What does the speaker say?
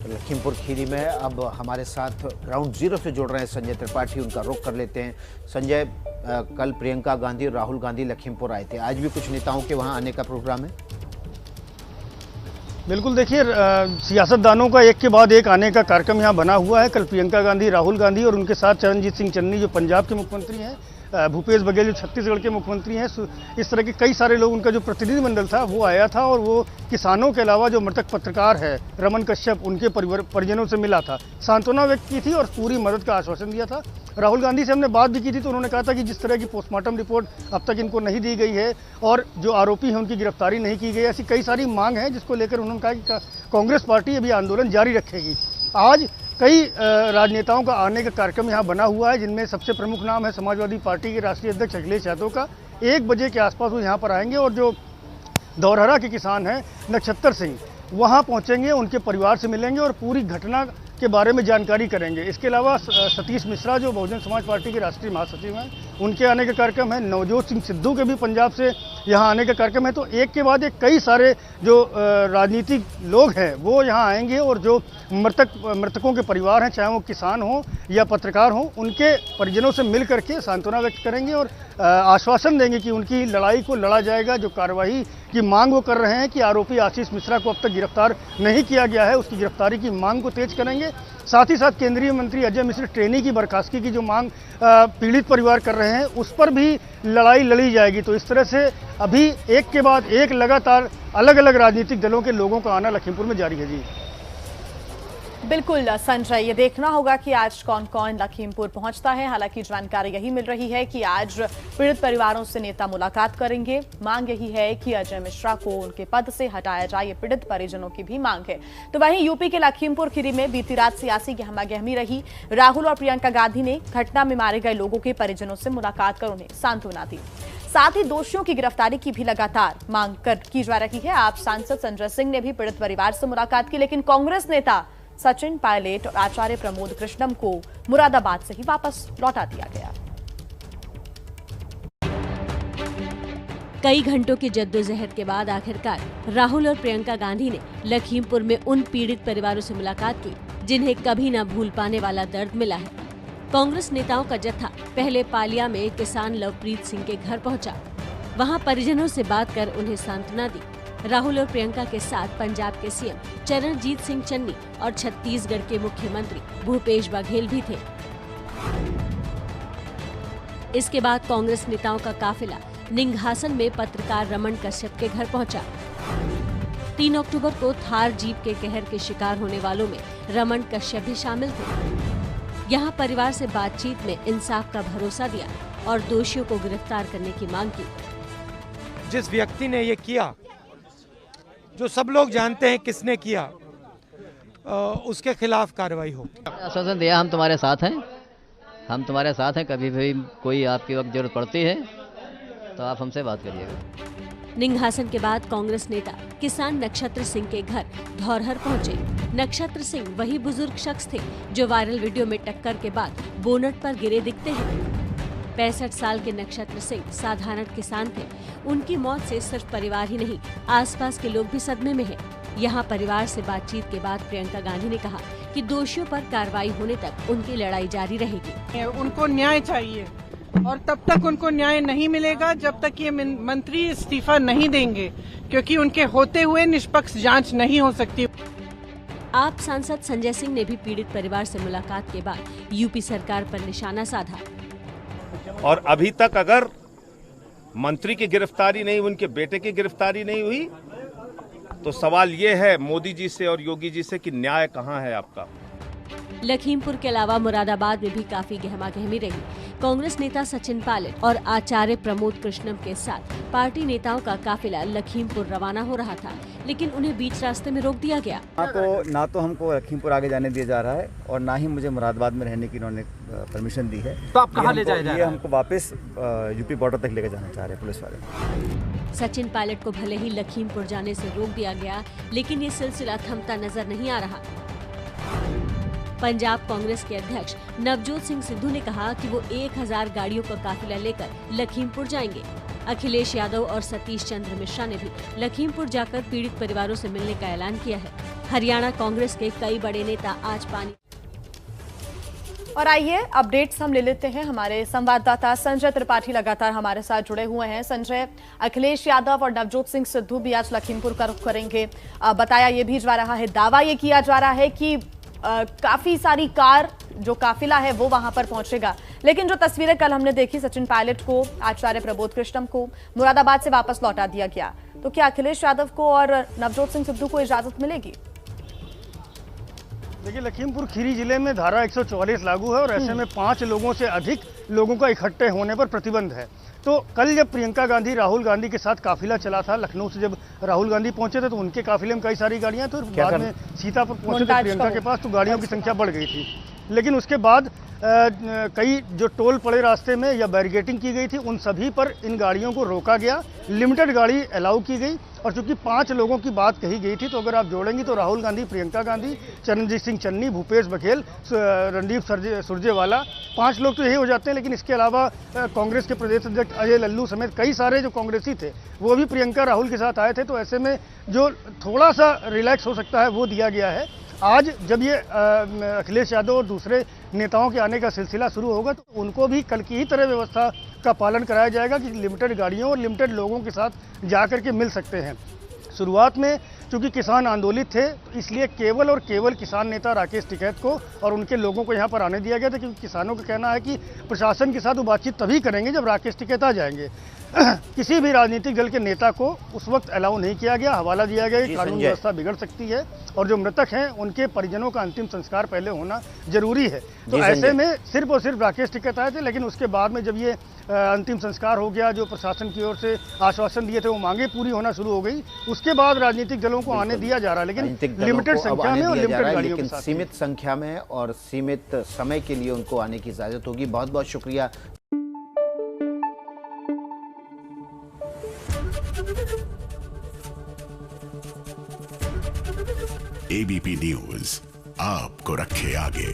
लखीमपुर खीरी में अब हमारे साथ ग्राउंड जीरो से जुड़ रहे हैं संजय त्रिपाठी। उनका रुख कर लेते हैं। संजय, कल प्रियंका गांधी और राहुल गांधी लखीमपुर आए थे, आज भी कुछ नेताओं के वहां आने का प्रोग्राम है? बिल्कुल, देखिए सियासतदानों का एक के बाद एक आने का कार्यक्रम यहाँ बना हुआ है। कल प्रियंका गांधी, राहुल गांधी और उनके साथ चरणजीत सिंह चन्नी जो पंजाब के मुख्यमंत्री हैं, भूपेश बघेल जो छत्तीसगढ़ के मुख्यमंत्री हैं, इस तरह के कई सारे लोग, उनका जो प्रतिनिधिमंडल था वो आया था। और वो किसानों के अलावा जो मृतक पत्रकार है रमन कश्यप, उनके परिजनों से मिला था, सांत्वना व्यक्त की थी और पूरी मदद का आश्वासन दिया था। राहुल गांधी से हमने बात भी की थी तो उन्होंने कहा था कि जिस तरह की पोस्टमार्टम रिपोर्ट अब तक इनको नहीं दी गई है और जो आरोपी हैं उनकी गिरफ्तारी नहीं की गई, ऐसी कई सारी मांग है जिसको लेकर उन्होंने कहा कि कांग्रेस पार्टी अभी आंदोलन जारी रखेगी। आज कई राजनेताओं का आने का कार्यक्रम यहाँ बना हुआ है, जिनमें सबसे प्रमुख नाम है समाजवादी पार्टी के राष्ट्रीय अध्यक्ष अखिलेश यादव का। 1 बजे के आसपास वो यहाँ पर आएंगे और जो धौरहरा के किसान हैं नक्षत्र सिंह, वहाँ पहुँचेंगे, उनके परिवार से मिलेंगे और पूरी घटना के बारे में जानकारी करेंगे। इसके अलावा सतीश मिश्रा जो बहुजन समाज पार्टी के राष्ट्रीय महासचिव हैं, उनके आने का कार्यक्रम है। नवजोत सिंह सिद्धू के भी पंजाब से यहाँ आने का कार्यक्रम है। तो एक के बाद एक कई सारे जो राजनीतिक लोग हैं वो यहाँ आएंगे और जो मृतकों के परिवार हैं, चाहे वो किसान हों या पत्रकार हों, उनके परिजनों से मिल करके सांत्वना व्यक्त करेंगे और आश्वासन देंगे कि उनकी लड़ाई को लड़ा जाएगा। जो कार्रवाई की मांग वो कर रहे हैं कि आरोपी आशीष मिश्रा को अब तक गिरफ्तार नहीं किया गया है, उसकी गिरफ्तारी की मांग को तेज करेंगे। साथ ही साथ केंद्रीय मंत्री अजय मिश्र ट्रेनी की बर्खास्तगी की जो मांग पीड़ित परिवार कर रहे हैं, उस पर भी लड़ाई लड़ी जाएगी। तो इस तरह से अभी एक के बाद एक लगातार अलग अलग राजनीतिक दलों के लोगों का आना लखीमपुर में जारी है। जी बिल्कुल संजय, ये देखना होगा कि आज कौन कौन लखीमपुर पहुंचता है। हालांकि जानकारी यही मिल रही है कि आज पीड़ित परिवारों से नेता मुलाकात करेंगे। मांग यही है कि अजय मिश्रा को उनके पद से हटाया जाए, ये पीड़ित परिजनों की भी मांग है। तो वहीं यूपी के लखीमपुर खीरी में बीती रात सियासी गहमागहमी रही। राहुल और प्रियंका गांधी ने घटना में मारे गए लोगों के परिजनों से मुलाकात कर उन्हें सांत्वना दी। साथ ही दोषियों की गिरफ्तारी की भी लगातार मांग की जा रही है। आप सांसद संजय सिंह ने भी पीड़ित परिवार से मुलाकात की, लेकिन कांग्रेस नेता सचिन पायलट और आचार्य प्रमोद कृष्णम को मुरादाबाद से ही वापस लौटा दिया गया। कई घंटों की जद्दोजहद के बाद आखिरकार राहुल और प्रियंका गांधी ने लखीमपुर में उन पीड़ित परिवारों से मुलाकात की जिन्हें कभी न भूल पाने वाला दर्द मिला है। कांग्रेस नेताओं का जत्था पहले पालिया में किसान लवप्रीत सिंह के घर पहुंचा। वहां परिजनों से बात कर उन्हें सांत्वना दी। राहुल और प्रियंका के साथ पंजाब के सीएम चरणजीत सिंह चन्नी और छत्तीसगढ़ के मुख्यमंत्री भूपेश बघेल भी थे। इसके बाद कांग्रेस नेताओं का काफिला निंघासन में पत्रकार रमन कश्यप के घर पहुंचा। 3 अक्टूबर को थार जीप के कहर के शिकार होने वालों में रमन कश्यप भी शामिल थे। यहाँ परिवार से बातचीत में इंसाफ का भरोसा दिया और दोषियों को गिरफ्तार करने की मांग की। जिस व्यक्ति ने ये किया, जो सब लोग जानते हैं किसने किया, उसके खिलाफ कार्रवाई हो। आश्वासन दिया, हम तुम्हारे साथ हैं, हम तुम्हारे साथ हैं। कभी भी कोई आपकी वक्त जरूरत पड़ती है तो आप हमसे बात करिएगा। निंघासन के बाद कांग्रेस नेता किसान नक्षत्र सिंह के घर धौरहर पहुंचे। नक्षत्र सिंह वही बुजुर्ग शख्स थे जो वायरल वीडियो में टक्कर के बाद बोनट पर गिरे दिखते हैं। 65 साल के नक्षत्र सिंह साधारण किसान थे। उनकी मौत से सिर्फ परिवार ही नहीं, आसपास के लोग भी सदमे में हैं। यहाँ परिवार से बातचीत के बाद प्रियंका गांधी ने कहा कि दोषियों पर कार्रवाई होने तक उनकी लड़ाई जारी रहेगी। उनको न्याय चाहिए और तब तक उनको न्याय नहीं मिलेगा जब तक ये मंत्री इस्तीफा नहीं देंगे, क्योंकि उनके होते हुए निष्पक्ष जांच नहीं हो सकती। आप सांसद संजय सिंह ने भी पीड़ित परिवार से मुलाकात के बाद यूपी सरकार पर निशाना साधा। और अभी तक अगर मंत्री की गिरफ्तारी नहीं, उनके बेटे की गिरफ्तारी नहीं हुई, तो सवाल ये है मोदी जी से और योगी जी से कि न्याय कहां है आपका। लखीमपुर के अलावा मुरादाबाद में भी काफी गहमागहमी रही। कांग्रेस नेता सचिन पायलट और आचार्य प्रमोद कृष्णम के साथ पार्टी नेताओं का काफिला लखीमपुर रवाना हो रहा था, लेकिन उन्हें बीच रास्ते में रोक दिया गया। ना तो हमको लखीमपुर आगे जाने दिया जा रहा है और ना ही मुझे मुरादाबाद में रहने की इन्होंने परमिशन दी है। तो आप कहाँ ले जाया जा रहा है? ये हमको वापस यूपी बॉर्डर तक लेकर जाना चाह रहे हैं पुलिस वाले। सचिन पायलट को भले ही लखीमपुर जाने से रोक दिया गया, लेकिन ये सिलसिला थमता नजर नहीं आ रहा। पंजाब कांग्रेस के अध्यक्ष नवजोत सिंह सिद्धू ने कहा कि वो 1000 गाड़ियों का काफिला लेकर लखीमपुर जाएंगे। अखिलेश यादव और सतीश चंद्र मिश्रा ने भी लखीमपुर जाकर पीड़ित परिवारों से मिलने का ऐलान किया है। हरियाणा कांग्रेस के कई बड़े नेता आज पानी। और आइए अपडेट्स हम ले लेते हैं। हमारे संवाददाता संजय त्रिपाठी लगातार हमारे साथ जुड़े हुए हैं। संजय, अखिलेश यादव और नवजोत सिंह सिद्धू भी आज लखीमपुर का रुख करेंगे। बताया ये भी जा रहा है, दावा ये किया जा रहा है कि काफी सारी कार जो काफिला है वो वहां पर पहुंचेगा। लेकिन जो तस्वीरें कल हमने देखी, सचिन पायलट को, आचार्य प्रबोध कृष्णम को मुरादाबाद से वापस लौटा दिया गया, तो क्या अखिलेश यादव को और नवजोत सिंह सिद्धू को इजाजत मिलेगी? देखिए, लखीमपुर खीरी जिले में धारा 144 लागू है और ऐसे में 5 लोगों से अधिक लोगों का इकट्ठे होने पर प्रतिबंध है। तो कल जब प्रियंका गांधी राहुल गांधी के साथ काफिला चला था, लखनऊ से जब राहुल गांधी पहुंचे थे तो उनके काफिले में कई सारी गाड़ियां, तो बाद में सीतापुर पहुंचे थे प्रियंका के पास तो गाड़ियों की संख्या बढ़ गई थी। लेकिन उसके बाद कई जो टोल पड़े रास्ते में या बैरिकेटिंग की गई थी, उन सभी पर इन गाड़ियों को रोका गया, लिमिटेड गाड़ी अलाउ की गई। और चूंकि 5 लोगों की बात कही गई थी, तो अगर आप जोड़ेंगे तो राहुल गांधी, प्रियंका गांधी, चरणजीत सिंह चन्नी, भूपेश बघेल, रणदीप सुरजेवाला, 5 लोग तो यही हो जाते हैं। लेकिन इसके अलावा कांग्रेस के प्रदेश अध्यक्ष अजय लल्लू समेत कई सारे जो कांग्रेसी थे वो भी प्रियंका राहुल के साथ आए थे। तो ऐसे में जो थोड़ा सा रिलैक्स हो सकता है वो दिया गया है। आज जब ये अखिलेश यादव और दूसरे नेताओं के आने का सिलसिला शुरू होगा तो उनको भी कल की ही तरह व्यवस्था का पालन कराया जाएगा कि लिमिटेड गाड़ियों और लिमिटेड लोगों के साथ जाकर के मिल सकते हैं। शुरुआत में चूंकि किसान आंदोलित थे, तो इसलिए केवल और केवल किसान नेता राकेश टिकैत को और उनके लोगों को यहाँ पर आने दिया गया था, क्योंकि किसानों का कहना है कि प्रशासन के साथ वो बातचीत तभी करेंगे जब राकेश टिकैत आ जाएंगे। किसी भी राजनीतिक दल के नेता को उस वक्त अलाउ नहीं किया गया, हवाला दिया गया कि कानून व्यवस्था बिगड़ सकती है और जो मृतक हैं उनके परिजनों का अंतिम संस्कार पहले होना जरूरी है। तो ऐसे में सिर्फ और सिर्फ राकेश टिकैत आए थे। लेकिन उसके बाद में जब ये अंतिम संस्कार हो गया, जो प्रशासन की ओर से आश्वासन दिए थे वो मांगे पूरी होना शुरू हो गई, उसके बाद राजनीतिक दलों को आने दिया जा रहा है, लेकिन लिमिटेड संख्या में और लिमिटेड गाड़ियों के साथ, सीमित संख्या में और सीमित समय के लिए उनको आने की इजाजत होगी। बहुत बहुत शुक्रिया। एबीपी न्यूज आपको रखे आगे।